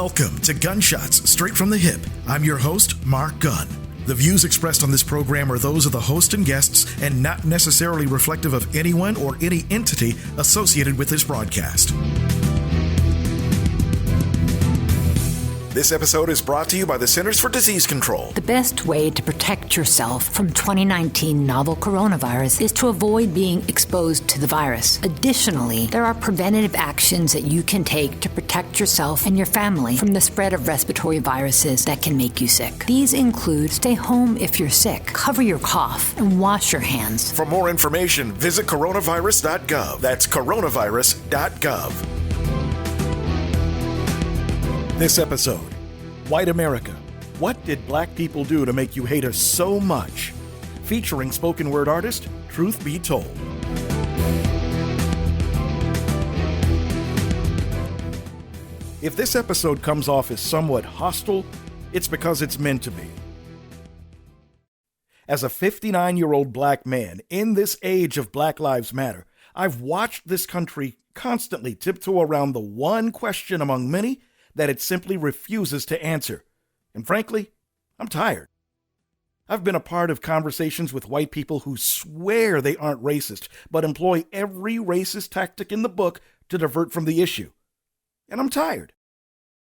Welcome to Gunshots Straight from the Hip. I'm your host, Mark Gunn. The views expressed on this program are those of the host and guests and not necessarily reflective of anyone or any entity associated with this broadcast. This episode is brought to you by the Centers for Disease Control. The best way to protect yourself from 2019 novel coronavirus is to avoid being exposed to the virus. Additionally, there are preventative actions that you can take to protect yourself and your family from the spread of respiratory viruses that can make you sick. These include stay home if you're sick, cover your cough, and wash your hands. For more information, visit coronavirus.gov. That's coronavirus.gov. This episode, White America, What Did Black People Do to Make You Hate Us So Much? Featuring spoken word artist, Truth Be Told. If this episode comes off as somewhat hostile, it's because it's meant to be. As a 59-year-old black man in this age of Black Lives Matter, I've watched this country constantly tiptoe around the one question among many that it simply refuses to answer. And frankly, I'm tired. I've been a part of conversations with white people who swear they aren't racist, but employ every racist tactic in the book to divert from the issue. And I'm tired.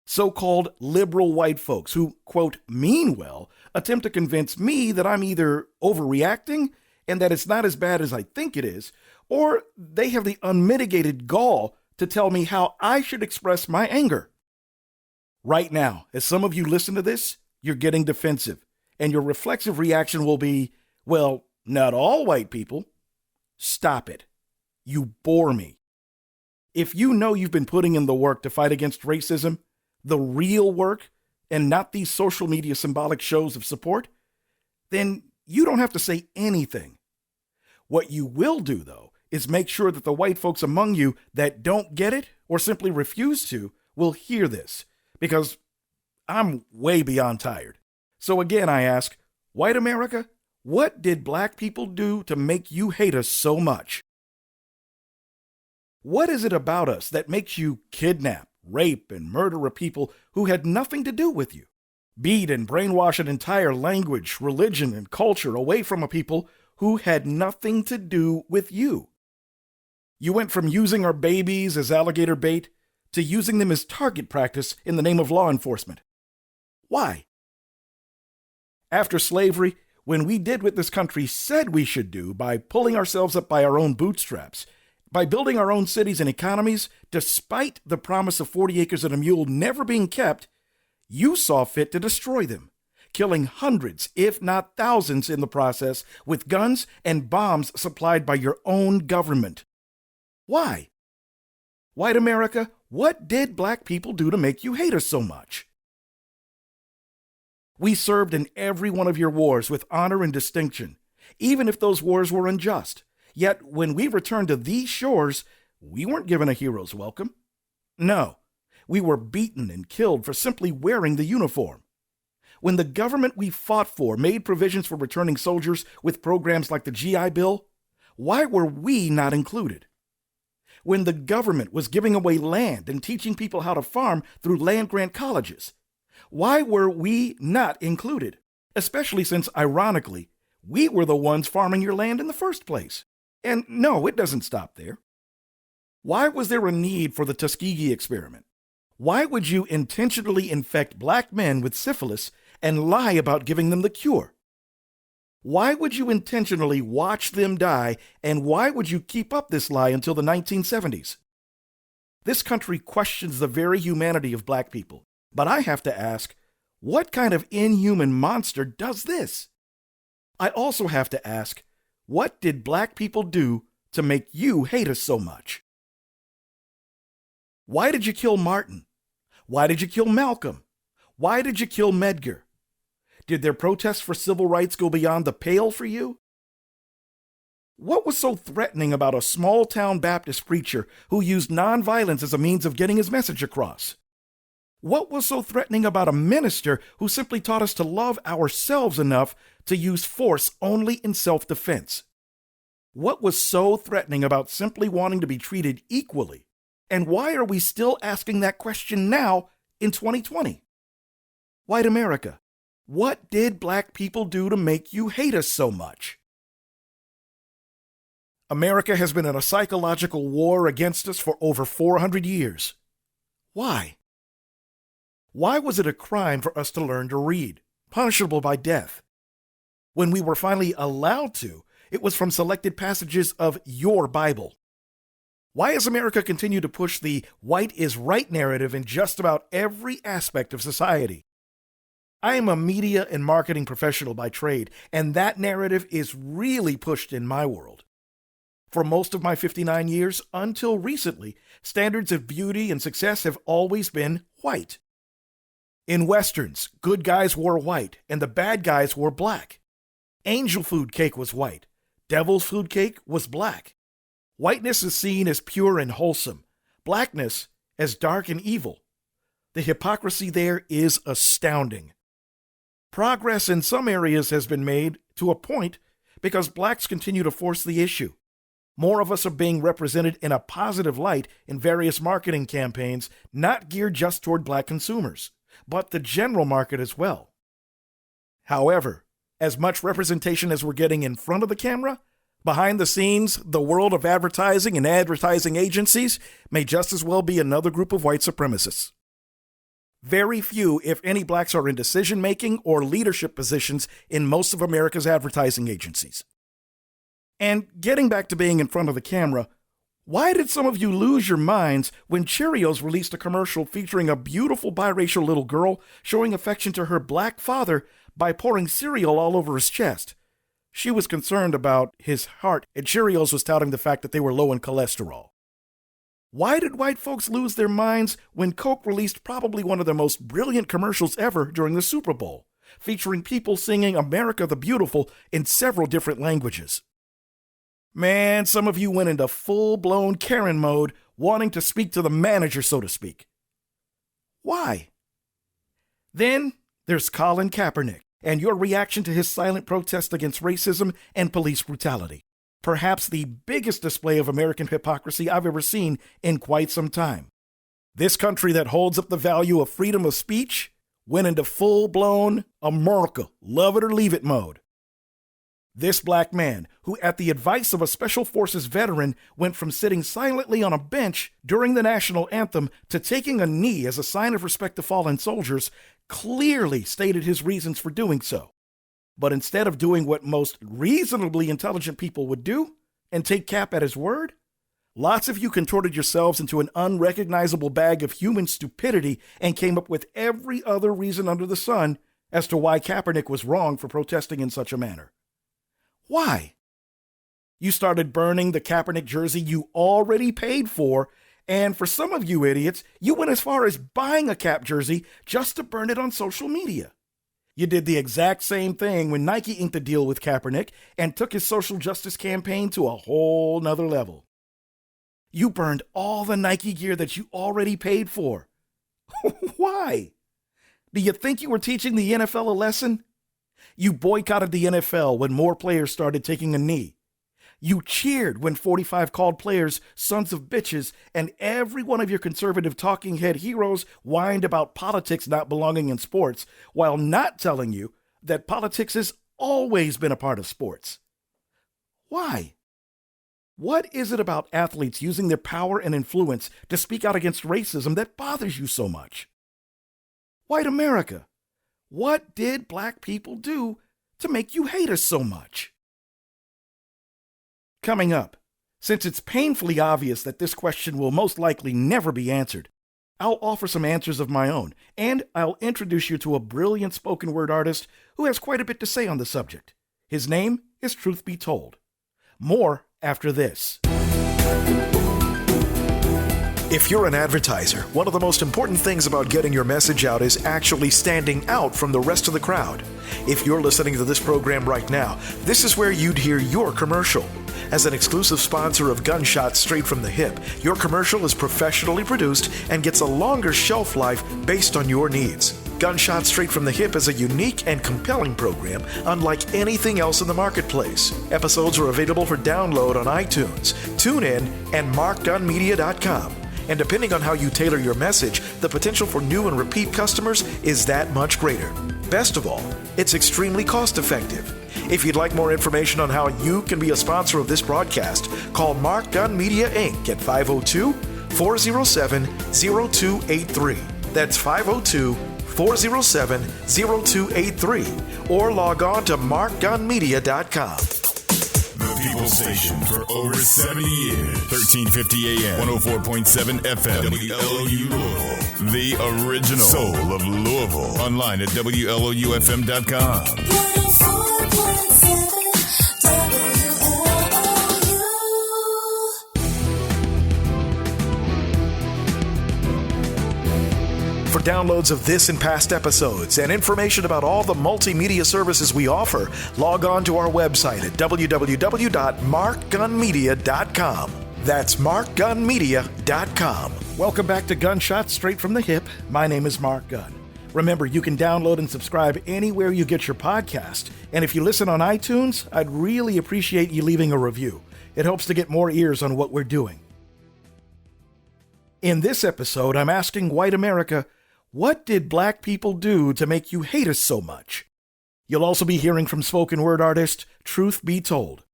So-called liberal white folks who, quote, mean well, attempt to convince me that I'm either overreacting and that it's not as bad as I think it is, or they have the unmitigated gall to tell me how I should express my anger. Right now, as some of you listen to this, you're getting defensive, and your reflexive reaction will be, well, not all white people. Stop it. You bore me. If you know you've been putting in the work to fight against racism, the real work, and not these social media symbolic shows of support, then you don't have to say anything. What you will do, though, is make sure that the white folks among you that don't get it or simply refuse to will hear this. Because I'm way beyond tired. So again, I ask, white America, what did black people do to make you hate us so much? What is it about us that makes you kidnap, rape, and murder a people who had nothing to do with you? Beat and brainwash an entire language, religion, and culture away from a people who had nothing to do with you. You went from using our babies as alligator bait to using them as target practice in the name of law enforcement. Why? After slavery, when we did what this country said we should do by pulling ourselves up by our own bootstraps, by building our own cities and economies, despite the promise of 40 acres and a mule never being kept, you saw fit to destroy them, killing hundreds, if not thousands in the process, with guns and bombs supplied by your own government. Why? White America, what did black people do to make you hate us so much? We served in every one of your wars with honor and distinction, even if those wars were unjust. Yet when we returned to these shores, we weren't given a hero's welcome. No, we were beaten and killed for simply wearing the uniform. When the government we fought for made provisions for returning soldiers with programs like the GI Bill, why were we not included? When the government was giving away land and teaching people how to farm through land-grant colleges, why were we not included? Especially since, ironically, we were the ones farming your land in the first place. And no, it doesn't stop there. Why was there a need for the Tuskegee experiment? Why would you intentionally infect black men with syphilis and lie about giving them the cure? Why would you intentionally watch them die, and why would you keep up this lie until the 1970s? This country questions the very humanity of black people, but I have to ask, what kind of inhuman monster does this? I also have to ask, what did black people do to make you hate us so much? Why did you kill Martin? Why did you kill Malcolm? Why did you kill Medgar? Did their protests for civil rights go beyond the pale for you? What was so threatening about a small-town Baptist preacher who used nonviolence as a means of getting his message across? What was so threatening about a minister who simply taught us to love ourselves enough to use force only in self-defense? What was so threatening about simply wanting to be treated equally? And why are we still asking that question now, in 2020? White America, what did black people do to make you hate us so much? America has been in a psychological war against us for over 400 years. Why? Why was it a crime for us to learn to read, punishable by death? When we were finally allowed to, it was from selected passages of your Bible. Why has America continued to push the white is right narrative in just about every aspect of society? I am a media and marketing professional by trade, and that narrative is really pushed in my world. For most of my 59 years, until recently, standards of beauty and success have always been white. In Westerns, good guys wore white and the bad guys wore black. Angel food cake was white. Devil's food cake was black. Whiteness is seen as pure and wholesome. Blackness as dark and evil. The hypocrisy there is astounding. Progress in some areas has been made to a point because blacks continue to force the issue. More of us are being represented in a positive light in various marketing campaigns, not geared just toward black consumers, but the general market as well. However, as much representation as we're getting in front of the camera, behind the scenes, the world of advertising and advertising agencies may just as well be another group of white supremacists. Very few, if any, blacks are in decision-making or leadership positions in most of America's advertising agencies. And getting back to being in front of the camera, why did some of you lose your minds when Cheerios released a commercial featuring a beautiful biracial little girl showing affection to her black father by pouring cereal all over his chest? She was concerned about his heart, and Cheerios was touting the fact that they were low in cholesterol. Why did white folks lose their minds when Coke released probably one of the most brilliant commercials ever during the Super Bowl, featuring people singing America the Beautiful in several different languages? Man, some of you went into full-blown Karen mode, wanting to speak to the manager, so to speak. Why? Then there's Colin Kaepernick and your reaction to his silent protest against racism and police brutality. Perhaps the biggest display of American hypocrisy I've ever seen in quite some time. This country that holds up the value of freedom of speech went into full-blown America, love it or leave it mode. This black man, who at the advice of a Special Forces veteran went from sitting silently on a bench during the national anthem to taking a knee as a sign of respect to fallen soldiers, clearly stated his reasons for doing so. But instead of doing what most reasonably intelligent people would do and take Cap at his word, lots of you contorted yourselves into an unrecognizable bag of human stupidity and came up with every other reason under the sun as to why Kaepernick was wrong for protesting in such a manner. Why? You started burning the Kaepernick jersey you already paid for, and for some of you idiots, you went as far as buying a Cap jersey just to burn it on social media. You did the exact same thing when Nike inked a deal with Kaepernick and took his social justice campaign to a whole nother level. You burned all the Nike gear that you already paid for. Why? Do you think you were teaching the NFL a lesson? You boycotted the NFL when more players started taking a knee. You cheered when 45 called players sons of bitches, and every one of your conservative talking head heroes whined about politics not belonging in sports, while not telling you that politics has always been a part of sports. Why? What is it about athletes using their power and influence to speak out against racism that bothers you so much? White America, what did black people do to make you hate us so much? Coming up, since it's painfully obvious that this question will most likely never be answered, I'll offer some answers of my own, and I'll introduce you to a brilliant spoken word artist who has quite a bit to say on the subject. His name is Truth Be Told. More after this. If you're an advertiser, one of the most important things about getting your message out is actually standing out from the rest of the crowd. If you're listening to this program right now, this is where you'd hear your commercial. As an exclusive sponsor of Gunshots Straight from the Hip, your commercial is professionally produced and gets a longer shelf life based on your needs. Gunshots Straight from the Hip is a unique and compelling program unlike anything else in the marketplace. Episodes are available for download on iTunes, TuneIn, and MarkGunnMedia.com. And depending on how you tailor your message, the potential for new and repeat customers is that much greater. Best of all, it's extremely cost-effective. If you'd like more information on how you can be a sponsor of this broadcast, call Mark Gunn Media Inc. at 502-407-0283. That's 502-407-0283. Or log on to markgunnmedia.com. The People's Station for over 70 years. 1350 AM, 104.7 FM, WLOU Louisville. The original soul of Louisville. Online at WLOUFM.com. 104.7 For downloads of this and past episodes and information about all the multimedia services we offer, log on to our website at www.markgunnmedia.com. That's markgunnmedia.com. Welcome back to Gunshots Straight from the Hip. My name is Mark Gunn. Remember, you can download and subscribe anywhere you get your podcast. And if you listen on iTunes, I'd really appreciate you leaving a review. It helps to get more ears on what we're doing. In this episode, I'm asking white America, what did black people do to make you hate us so much? You'll also be hearing from spoken word artist Truth Be Told.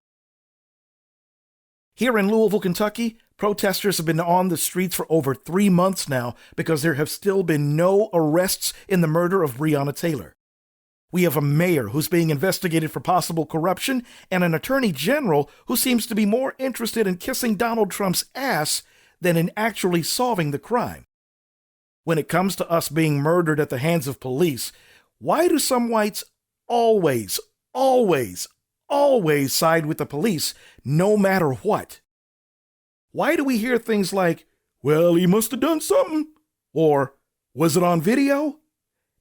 Here in Louisville, Kentucky, protesters have been on the streets for over 3 months now because there have still been no arrests in the murder of Breonna Taylor. We have a mayor who's being investigated for possible corruption and an attorney general who seems to be more interested in kissing Donald Trump's ass than in actually solving the crime. When it comes to us being murdered at the hands of police, why do some whites always side with the police no matter what? Why do we hear things like, well, he must have done something, or was it on video?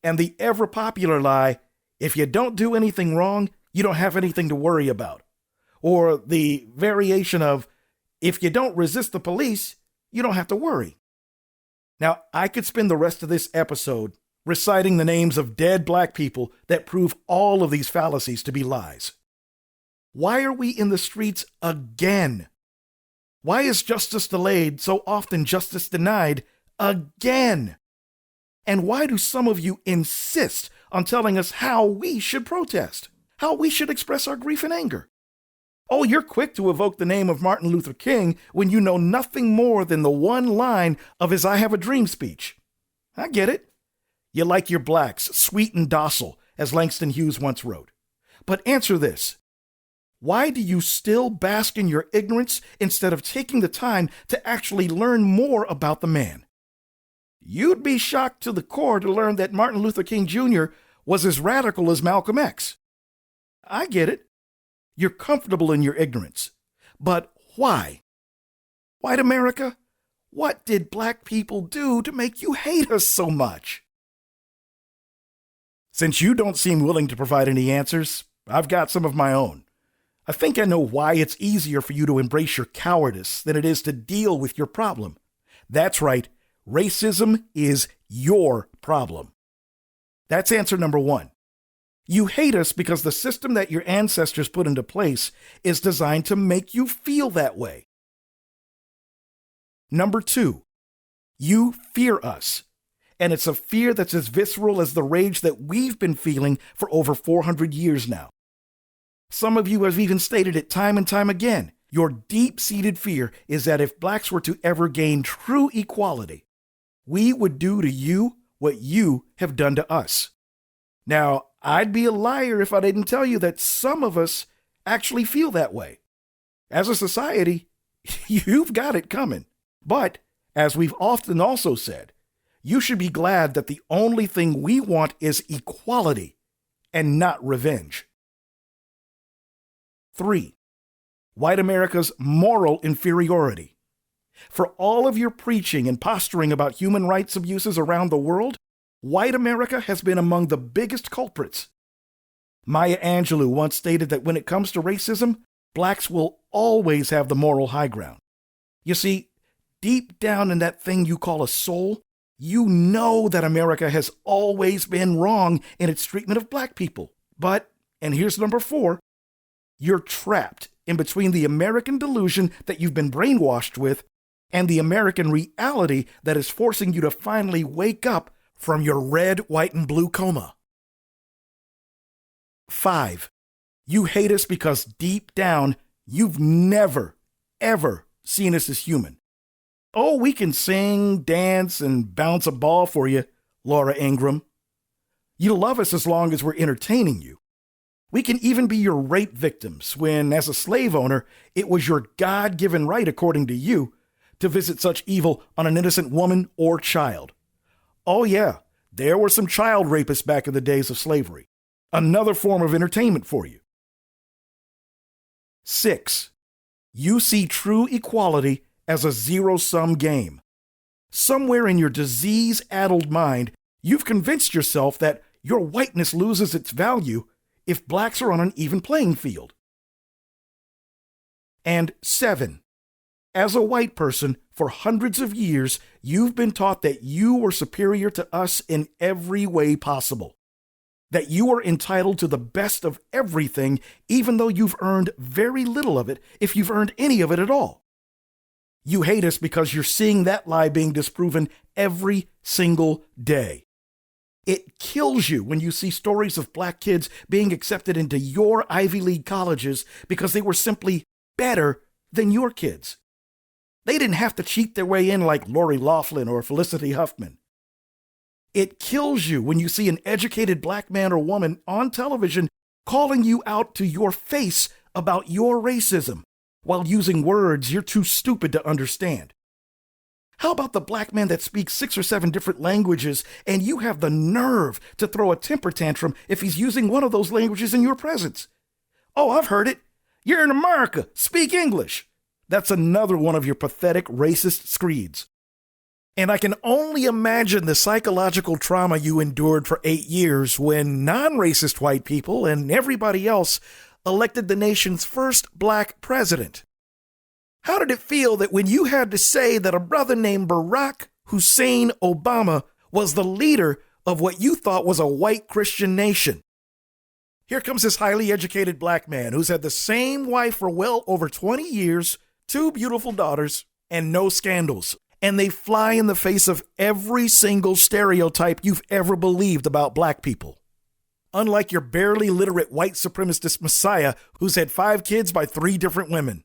And the ever popular lie, if you don't do anything wrong, you don't have anything to worry about. Or the variation of, if you don't resist the police, you don't have to worry. Now, I could spend the rest of this episode reciting the names of dead black people that prove all of these fallacies to be lies. Why are we in the streets again? Why is justice delayed so often justice denied again? And why do some of you insist on telling us how we should protest, how we should express our grief and anger? Oh, you're quick to evoke the name of Martin Luther King when you know nothing more than the one line of his I Have a Dream speech. I get it. You like your blacks, sweet and docile, as Langston Hughes once wrote. But answer this. Why do you still bask in your ignorance instead of taking the time to actually learn more about the man? You'd be shocked to the core to learn that Martin Luther King Jr. was as radical as Malcolm X. I get it. You're comfortable in your ignorance. But why? White America, what did black people do to make you hate us so much? Since you don't seem willing to provide any answers, I've got some of my own. I think I know why it's easier for you to embrace your cowardice than it is to deal with your problem. That's right, racism is your problem. That's answer number one. You hate us because the system that your ancestors put into place is designed to make you feel that way. Number two, you fear us. And it's a fear that's as visceral as the rage that we've been feeling for over 400 years now. Some of you have even stated it time and time again. Your deep-seated fear is that if blacks were to ever gain true equality, we would do to you what you have done to us. Now, I'd be a liar if I didn't tell you that some of us actually feel that way. As a society, you've got it coming. But, as we've often also said, you should be glad that the only thing we want is equality and not revenge. 3. White America's moral inferiority. For all of your preaching and posturing about human rights abuses around the world, white America has been among the biggest culprits. Maya Angelou once stated that when it comes to racism, blacks will always have the moral high ground. You see, deep down in that thing you call a soul, you know that America has always been wrong in its treatment of black people. But, and here's number 4, you're trapped in between the American delusion that you've been brainwashed with and the American reality that is forcing you to finally wake up from your red, white, and blue coma. 5. You hate us because deep down, you've never, ever seen us as human. Oh, we can sing, dance, and bounce a ball for you, Laura Ingraham. You love us as long as we're entertaining you. We can even be your rape victims when, as a slave owner, it was your God-given right, according to you, to visit such evil on an innocent woman or child. Oh yeah, there were some child rapists back in the days of slavery. Another form of entertainment for you. 6. You see true equality as a zero-sum game. Somewhere in your disease-addled mind, you've convinced yourself that your whiteness loses its value if blacks are on an even playing field. And 7. As a white person, for hundreds of years, you've been taught that you were superior to us in every way possible. That you are entitled to the best of everything, even though you've earned very little of it, if you've earned any of it at all. You hate us because you're seeing that lie being disproven every single day. It kills you when you see stories of black kids being accepted into your Ivy League colleges because they were simply better than your kids. They didn't have to cheat their way in like Lori Loughlin or Felicity Huffman. It kills you when you see an educated black man or woman on television calling you out to your face about your racism while using words you're too stupid to understand. How about the black man that speaks 6 or 7 different languages and you have the nerve to throw a temper tantrum if he's using one of those languages in your presence? Oh, I've heard it. You're in America. Speak English. That's another one of your pathetic racist screeds. And I can only imagine the psychological trauma you endured for 8 years when non-racist white people and everybody else elected the nation's first black president. How did it feel that when you had to say that a brother named Barack Hussein Obama was the leader of what you thought was a white Christian nation? Here comes this highly educated black man who's had the same wife for well over 20 years, 2 beautiful daughters, and no scandals. And they fly in the face of every single stereotype you've ever believed about black people. Unlike your barely literate white supremacist messiah who's had 5 kids by 3 different women.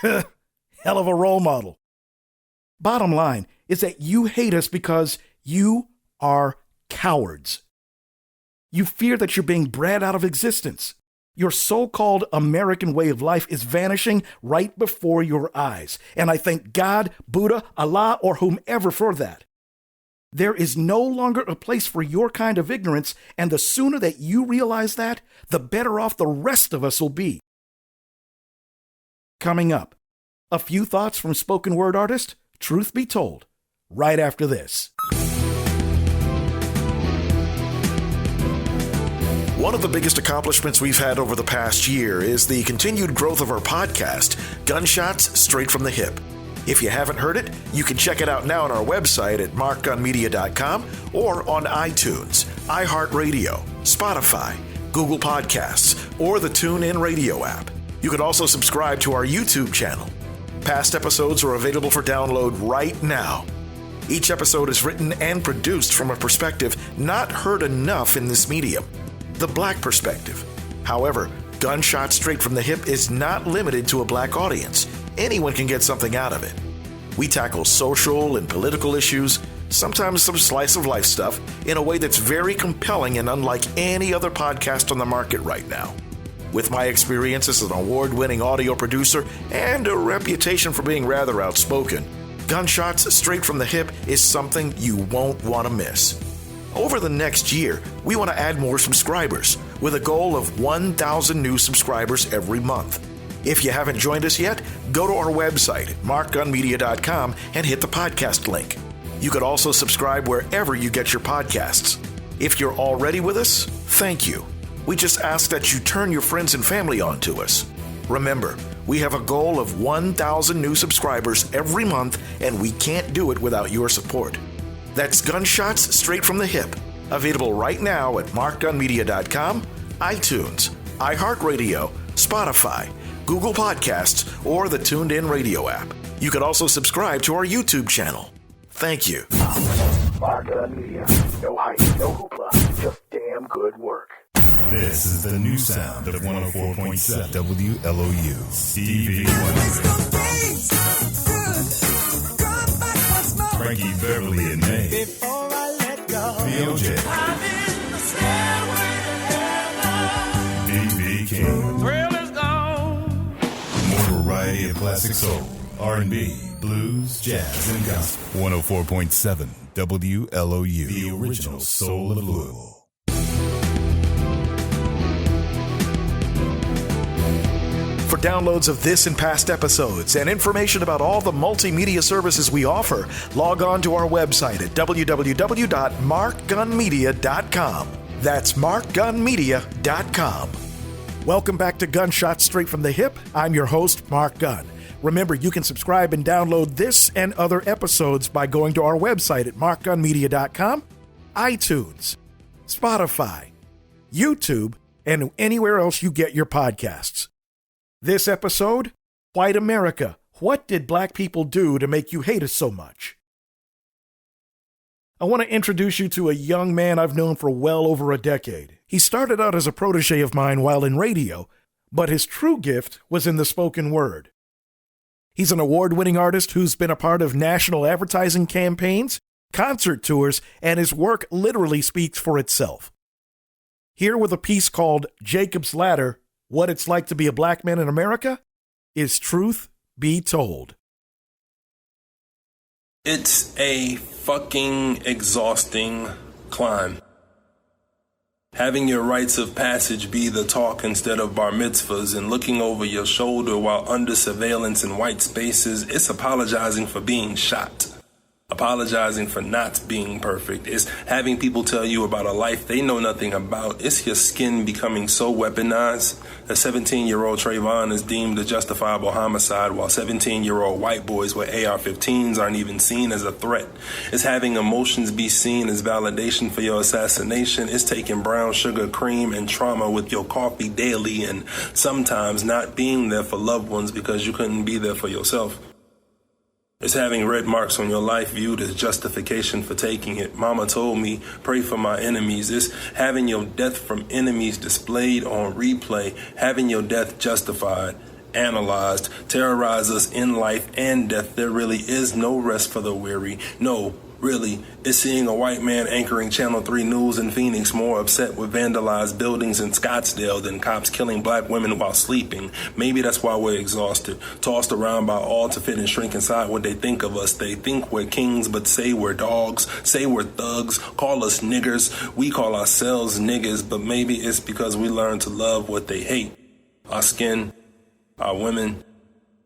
Hell of a role model. Bottom line is that you hate us because you are cowards. You fear that you're being bred out of existence. Your so-called American way of life is vanishing right before your eyes. And I thank God, Buddha, Allah, or whomever for that. There is no longer a place for your kind of ignorance, and the sooner that you realize that, the better off the rest of us will be. Coming up, a few thoughts from spoken word artist, Truth Be Told, right after this. One of the biggest accomplishments we've had over the past year is the continued growth of our podcast, Gunshots Straight from the Hip. If you haven't heard it, you can check it out now on our website at markgunmedia.com or on iTunes, iHeartRadio, Spotify, Google Podcasts, or the TuneIn Radio app. You can also subscribe to our YouTube channel. Past episodes are available for download right now. Each episode is written and produced from a perspective not heard enough in this medium, the black perspective. However, Gunshot Straight from the Hip is not limited to a black audience. Anyone can get something out of it. We tackle social and political issues, sometimes some slice of life stuff, in a way that's very compelling and unlike any other podcast on the market right now. With my experience as an award-winning audio producer and a reputation for being rather outspoken, Gunshots Straight from the Hip is something you won't want to miss. Over the next year, we want to add more subscribers with a goal of 1,000 new subscribers every month. If you haven't joined us yet, go to our website, markgunmedia.com, and hit the podcast link. You could also subscribe wherever you get your podcasts. If you're already with us, thank you. We just ask that you turn your friends and family on to us. Remember, we have a goal of 1,000 new subscribers every month, and we can't do it without your support. That's Gunshots Straight from the Hip, available right now at markgunmedia.com, iTunes, iHeartRadio, Spotify, Google Podcasts, or the TuneIn Radio app. You can also subscribe to our YouTube channel. Thank you. Mark Gunn Media. No hype, no hoopla, just damn good work. This is the new sound of 104.7 WLOU. Stevie Wonder. Frankie Beverly and May. Before I let go. BOJ. I'm in the stairway to heaven. B.B. King. Thrill is gone. More variety of classic soul, R&B, blues, jazz, and gospel. 104.7 WLOU. The original soul of Louisville. For downloads of this and past episodes and information about all the multimedia services we offer, log on to our website at www.markgunmedia.com. That's markgunmedia.com. Welcome back to Gunshot Straight from the Hip. I'm your host, Mark Gunn. Remember, you can subscribe and download this and other episodes by going to our website at markgunmedia.com, iTunes, Spotify, YouTube, and anywhere else you get your podcasts. This episode, White America, what did black people do to make you hate us so much? I want to introduce you to a young man I've known for well over a decade. He started out as a protege of mine while in radio, but his true gift was in the spoken word. He's an award-winning artist who's been a part of national advertising campaigns, concert tours, and his work literally speaks for itself. Here with a piece called Jacob's Ladder, What It's Like to Be a Black Man in America, is Truth Be Told. It's a fucking exhausting climb. Having your rites of passage be the talk instead of bar mitzvahs and looking over your shoulder while under surveillance in white spaces, it's apologizing for being shot. Apologizing for not being perfect. It's having people tell you about a life they know nothing about. It's your skin becoming so weaponized that 17-year-old Trayvon is deemed a justifiable homicide while 17-year-old white boys with AR-15s aren't even seen as a threat. It's having emotions be seen as validation for your assassination. It's taking brown sugar, cream, and trauma with your coffee daily and sometimes not being there for loved ones because you couldn't be there for yourself. It's having red marks on your life viewed as justification for taking it. Mama told me, pray for my enemies. It's having your death from enemies displayed on replay, having your death justified, analyzed, terrorize us in life and death. There really is no rest for the weary. No, really, it's seeing a white man anchoring Channel 3 News in Phoenix more upset with vandalized buildings in Scottsdale than cops killing black women while sleeping. Maybe that's why we're exhausted, tossed around by all to fit and shrink inside what they think of us. They think we're kings, but say we're dogs, say we're thugs, call us niggers. We call ourselves niggas, but maybe it's because we learned to love what they hate. Our skin, our women,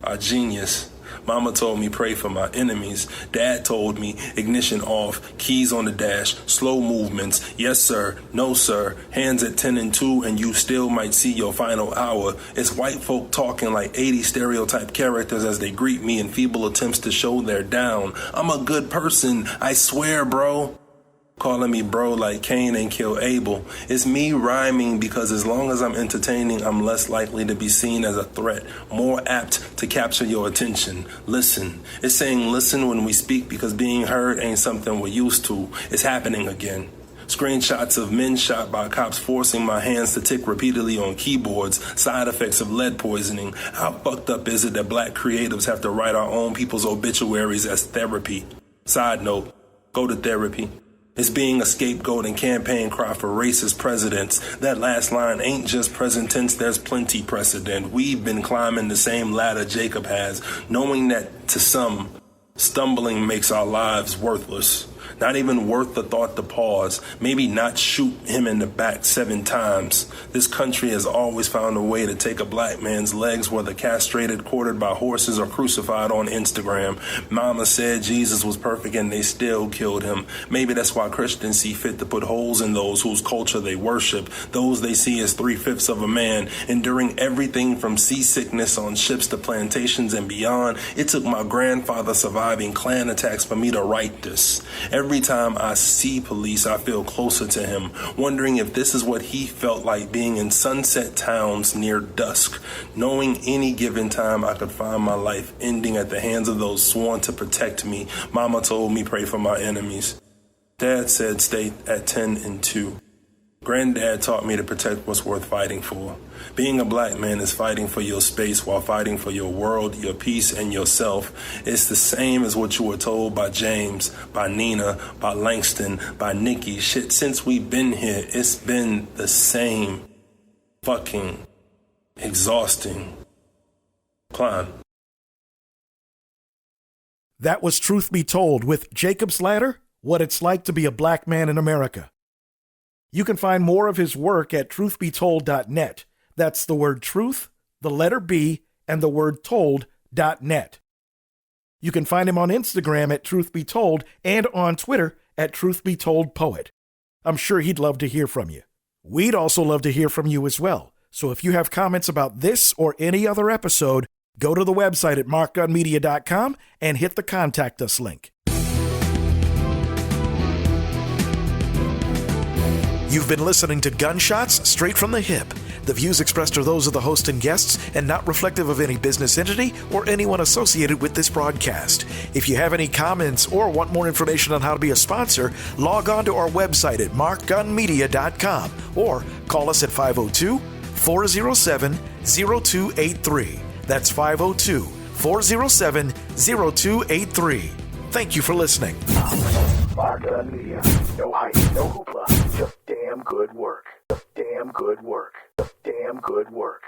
our genius. Mama told me pray for my enemies. Dad told me ignition off, keys on the dash, slow movements, yes sir, no sir, hands at 10 and 2 and you still might see your final hour. It's white folk talking like 80 stereotype characters as they greet me in feeble attempts to show they're down. I'm a good person, I swear bro. Calling me bro like Cain ain't kill Abel. It's me rhyming because as long as I'm entertaining, I'm less likely to be seen as a threat, more apt to capture your attention. Listen. It's saying listen when we speak because being heard ain't something we're used to. It's happening again. Screenshots of men shot by cops forcing my hands to tick repeatedly on keyboards, side effects of lead poisoning. How fucked up is it that black creatives have to write our own people's obituaries as therapy? Side note, go to therapy. It's being a scapegoat and campaign cry for racist presidents. That last line ain't just present tense, there's plenty precedent. We've been climbing the same ladder Jacob has, knowing that to some, stumbling makes our lives worthless. Not even worth the thought to pause. Maybe not shoot him in the back 7 times. This country has always found a way to take a black man's legs, whether castrated, quartered by horses, or crucified on Instagram. Mama said Jesus was perfect and they still killed him. Maybe that's why Christians see fit to put holes in those whose culture they worship, those they see as 3/5 of a man, enduring everything from seasickness on ships to plantations and beyond. It took my grandfather surviving Klan attacks for me to write this. Every Every time I see police, I feel closer to him, wondering if this is what he felt like being in sunset towns near dusk, knowing any given time I could find my life ending at the hands of those sworn to protect me. Mama told me pray for my enemies. Dad said stay at 10 and 2. Granddad taught me to protect what's worth fighting for. Being a black man is fighting for your space while fighting for your world, your peace, and yourself. It's the same as what you were told by James, by Nina, by Langston, by Nikki. Shit, since we've been here, it's been the same fucking exhausting climb. That was Truth Be Told with Jacob's Ladder, What It's Like to Be a Black Man in America. You can find more of his work at truthbetold.net. That's the word truth, the letter B, and the word told.net. You can find him on Instagram at Truth Be Told and on Twitter at Truth Be Told Poet. I'm sure he'd love to hear from you. We'd also love to hear from you as well. So if you have comments about this or any other episode, go to the website at markgunmedia.com and hit the Contact Us link. You've been listening to Gunshots Straight from the Hip. The views expressed are those of the host and guests and not reflective of any business entity or anyone associated with this broadcast. If you have any comments or want more information on how to be a sponsor, log on to our website at markgunmedia.com or call us at 502-407-0283. That's 502-407-0283. Thank you for listening. Mark Gunn Media. No hype, no hoopla. Just damn good work. Just damn good work. Just damn good work.